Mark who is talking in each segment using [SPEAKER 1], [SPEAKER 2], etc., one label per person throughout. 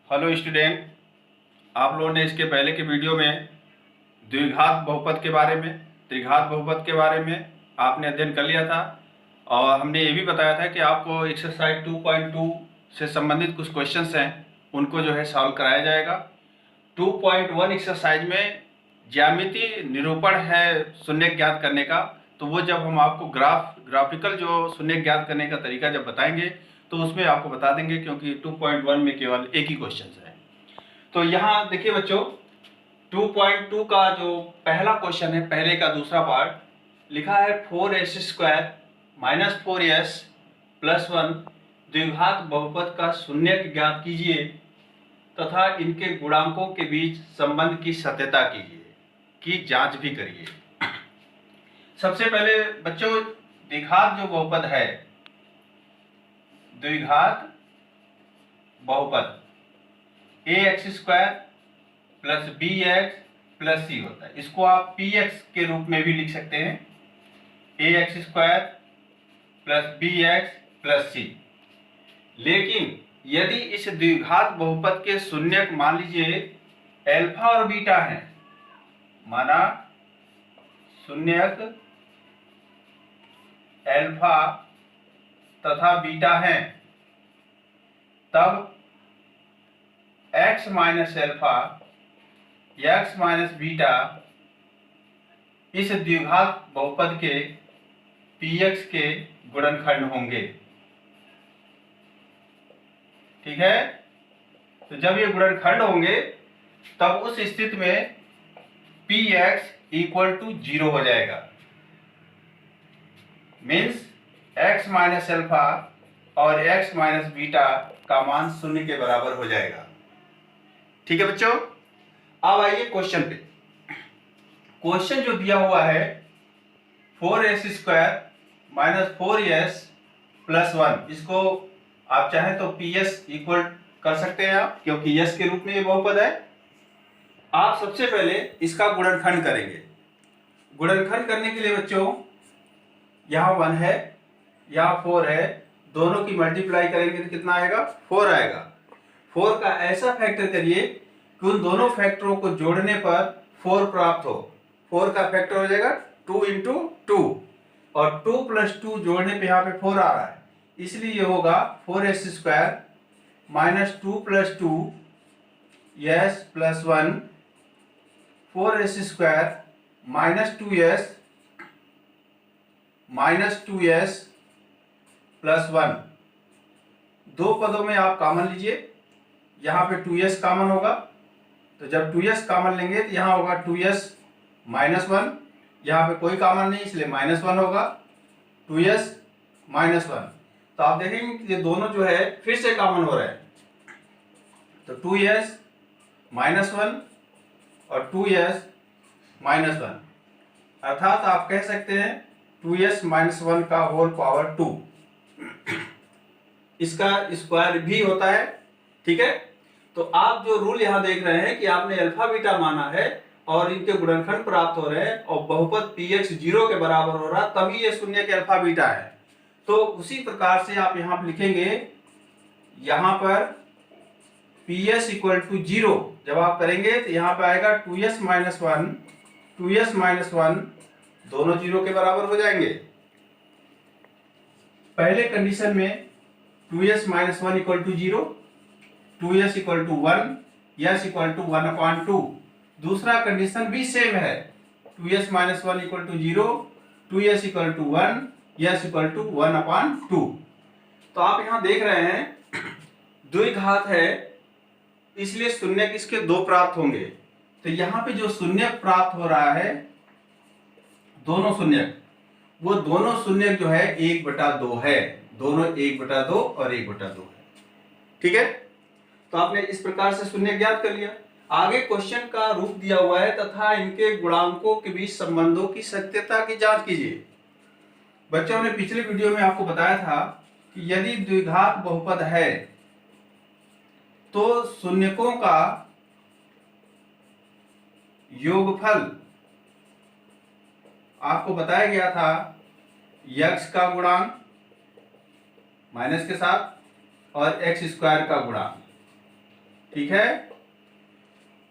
[SPEAKER 1] Hello student, आप लोगों ने इसके पहले के वीडियो में द्विघात बहुपद के बारे में, त्रिघात बहुपद के बारे में आपने अध्ययन कर लिया था। और हमने ये भी बताया था कि आपको एक्सरसाइज 2.2 से संबंधित कुछ क्वेश्चंस हैं, उनको जो है सॉल्व कराया जाएगा। 2.1 एक्सरसाइज में ज्यामिति निरूपण है शून्य ज्ञात करने का। तो वो जब हम आपको ग्राफिकल जो शून्य ज्ञात करने का तरीका जब बताएंगे तो उसमें आपको बता देंगे, क्योंकि 2.1 में केवल एक ही क्वेश्चन है। तो यहाँ देखिए बच्चों, 2.2 का जो पहला क्वेश्चन है, पहले का दूसरा पार्ट लिखा है 4s² - 4s + 1 द्विघात बहुपद का शून्य ज्ञात कीजिए तथा इनके गुणांकों के बीच संबंध की सत्यता कीजिए, की जांच भी करिए। सबसे पहले बच्चों, द्विघात जो बहुपद है, द्विघात बहुपद ax² + bx + c होता है। इसको आप px के रूप में भी लिख सकते हैं, ax² + bx + c। लेकिन यदि इस द्विघात बहुपद के शून्यक मान लीजिए अल्फा और बीटा है, माना शून्यक अल्फा तथा बीटा है, तब x - अल्फा x - बीटा इस द्विघात बहुपद के px के गुणनखंड होंगे। ठीक है, तो जब ये गुणनखंड होंगे तब उस स्थिति में px = 0 हो जाएगा। मीन्स x - अल्फा और x - बीटा का मान 0 के बराबर हो जाएगा। ठीक है बच्चों, अब आइए क्वेश्चन पे। क्वेश्चन जो दिया हुआ है 4s² - 4s + 1, इसको आप चाहें तो ps इक्वल कर सकते हैं आप, क्योंकि s के रूप में ये बहुपद है। आप सबसे पहले इसका गुणनखंड करेंगे। गुणनखंड करने के लिए बच्चों, यहाँ 1 है, यहाँ 4 है, दोनों की मल्टीप्लाई करेंगे तो कितना आएगा? 4 आएगा। 4 का ऐसा फैक्टर करिए कि उन दोनों फैक्टरों को जोड़ने पर 4 प्राप्त हो। 4 का फैक्टर हो जाएगा 2 × 2, और 2 + 2 जोड़ने पे यहाँ पे 4 आ रहा है, इसलिए ये होगा 4s² - 2 + 2 s + 1 4s² - 2s -2s + 1। दो पदों में आप कॉमन लीजिए, यहाँ पे 2s कॉमन होगा, तो जब 2s कॉमन लेंगे तो यहाँ होगा 2s - 1, यहाँ पे कोई कॉमन नहीं इसलिए -1 होगा, 2s - 1। तो आप देखेंगे कि ये दोनों जो है फिर से कॉमन हो रहे हैं, तो 2s - 1 और 2s - 1, अर्थात आप कह सकते हैं 2s - 1 का होल पावर 2। इसका स्क्वायर भी होता है। ठीक है, तो आप जो रूल यहां देख रहे हैं कि आपने अल्फा बीटा माना है और इनके गुणनखंड प्राप्त हो रहे हैं और बहुपद px 0 के बराबर हो रहा, तभी ये शून्य के अल्फा बीटा है। तो उसी प्रकार से आप यहां पर लिखेंगे, यहां पर ps = 0 जब आप करेंगे तो यहां पर आएगा 2s - 1, 2s - 1 दोनों 0 के बराबर हो जाएंगे। पहले कंडीशन में 2s - 1 = 0, 2s = 1, s = 1/2। दूसरा कंडीशन भी सेम है, 2s - 1 = 0, 2s = 1, s = 1/2। तो आप यहां देख रहे हैं द्विघात है, इसलिए शून्य किसके दो प्राप्त होंगे। तो यहाँ पे जो शून्य प्राप्त हो रहा है, दोनों शून्य, वो दोनों शून्य जो है 1/2 है, दोनों 1/2 और 1/2 है। ठीक है, तो आपने इस प्रकार से शून्य ज्ञात कर लिया। आगे क्वेश्चन का रूप दिया हुआ है, तथा इनके गुणांकों के बीच संबंधों की सत्यता की जांच कीजिए। बच्चों ने पिछले वीडियो में आपको बताया था कि यदि द्विघात बहुपद है तो शून्यकों का योगफल आपको बताया गया था x का गुणांक माइनस के साथ और x² का गुणांक। ठीक है,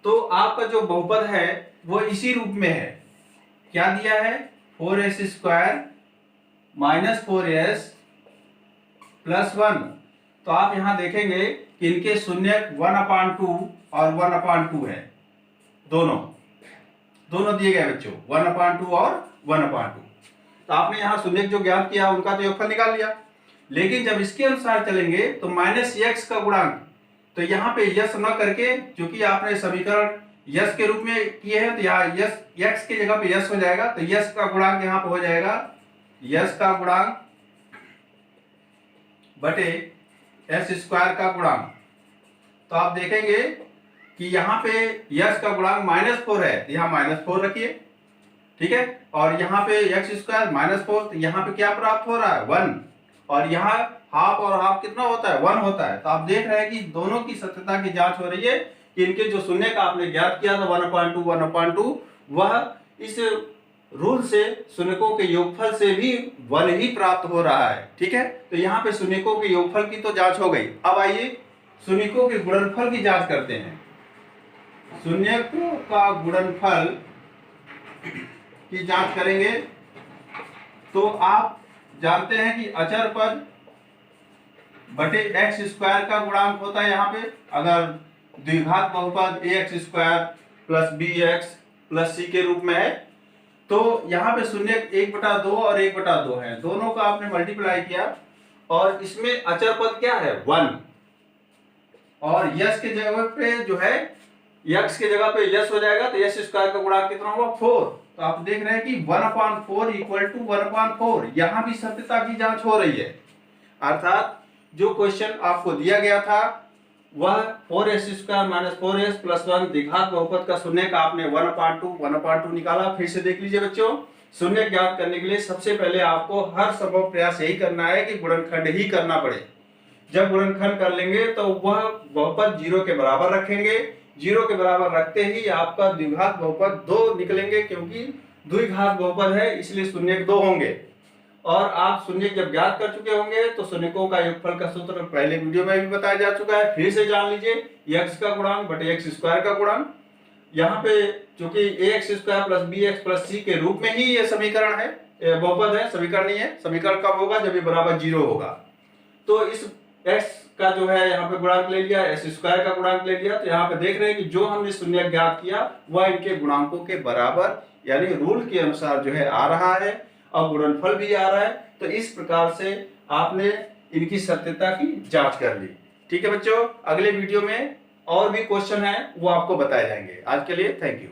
[SPEAKER 1] तो आपका जो बहुपद है वो इसी रूप में है। क्या दिया है? 4s square minus 4s plus 1। तो आप यहां देखेंगे कि इनके शून्य 1/2 और 1/2 है, दोनों दिए गए बच्चों, 1/2 और 1/2। तो आपने यहाँ शून्य जो ज्ञात किया उनका तो योगफल निकाल लिया, लेकिन जब इसके अनुसार चलेंगे तो माइनस x का गुणांक, तो यहाँ पे यस न करके, क्योंकि आपने समीकरण यस के रूप में किए हैं, तो यहाँ यस x की जगह पे यस हो जाएगा, तो यस का गुणांक यहाँ पे हो जाएगा यस का गुणांक बटे एस स्क्वायर का गुणांक। तो आप देखेंगे कि यहाँ पे यस का गुणांक -4 है, तो यहाँ -4 रखिए, ठीक है, और यहाँ पे एक्स स्क्वायर -4, तो यहाँ पे क्या प्राप्त हो रहा है? 1, और यहाँ हाफ और हाफ कितना होता है? 1 होता है। तो आप देख रहे हैं कि दोनों की सत्यता की जांच हो रही है कि इनके जो शून्य का आपने ज्ञात किया था 1/2 वह इस रूल से शून्यकों के योगफल से भी 1 ही प्राप्त हो रहा है, ठीक है। तो यहाँ पे शून्यकों के योगफल की तो जांच हो गई। अब आइए शून्यकों के गुणनफल की जांच करते हैं। शून्यकों का गुणनफल की जांच करेंगे तो आप जानते हैं कि अचर पद बटे एक्स स्क्वायर का गुणांक होता है। यहाँ पे अगर द्विघात बहुपद ax square plus bx plus c के रूप में है, तो यहाँ पे शून्य 1/2 और 1/2 है, दोनों का आपने मल्टीप्लाई किया और इसमें अचर पद क्या है? 1, और यस के जगह पे जो है x के जगह पे यस हो जाएगा, तो s स्क्वायर का गुणांक कितना होगा? 4। तो आप देख रहे हैं कि 1/4 इक्वल टू 1/4, यहां भी सत्यता की जांच हो रही है। अर्थात जो क्वेश्चन आपको दिया गया था वह 4s square minus 4s plus 1 द्विघात बहुपद का शून्य का आपने 1/2 निकाला। फिर से देख लीजिए बच्चों, शून्य ज्ञात करने के लिए सबसे पहले आपको हर संभव प्रयास यही करना है कि गुणनखंड ही करना पड़े। जब गुणनखंड कर लेंगे तो वह बहुपद 0 के बराबर रखेंगे, 0 के बराबर रखते ही आपका द्विघात बहुपद 2 निकलेंगे, क्योंकि द्विघात बहुपद है इसलिए शून्य 2 होंगे। और आप शून्य जब ज्ञात कर चुके होंगे तो शून्यकों का योगफल का सूत्र पहले वीडियो में भी बताया जा चुका है, फिर से जान लीजिए, x का गुणांक बटे x स्क्वायर का गुणांक। यहाँ पे चूंकि ax square plus bx plus c के रूप में ही ये समीकरण है, बहुपद है, समीकरण नहीं है। समीकरण कब होगा? जब ये बराबर 0 होगा। तो इस x का जो है यहाँ पे गुणांक ले लिया, s स्क्वायर का गुणांक ले लिया, तो यहाँ पे देख रहे हैं कि जो हमने शून्य ज्ञात किया वह इनके गुणांकों के बराबर यानी रूल के अनुसार जो है आ रहा है, और गुणनफल भी आ रहा है। तो इस प्रकार से आपने इनकी सत्यता की जांच कर ली। ठीक है बच्चों, अगले वीडियो में और भी क्वेश्चन है वो आपको बताए जाएंगे। आज के लिए थैंक यू।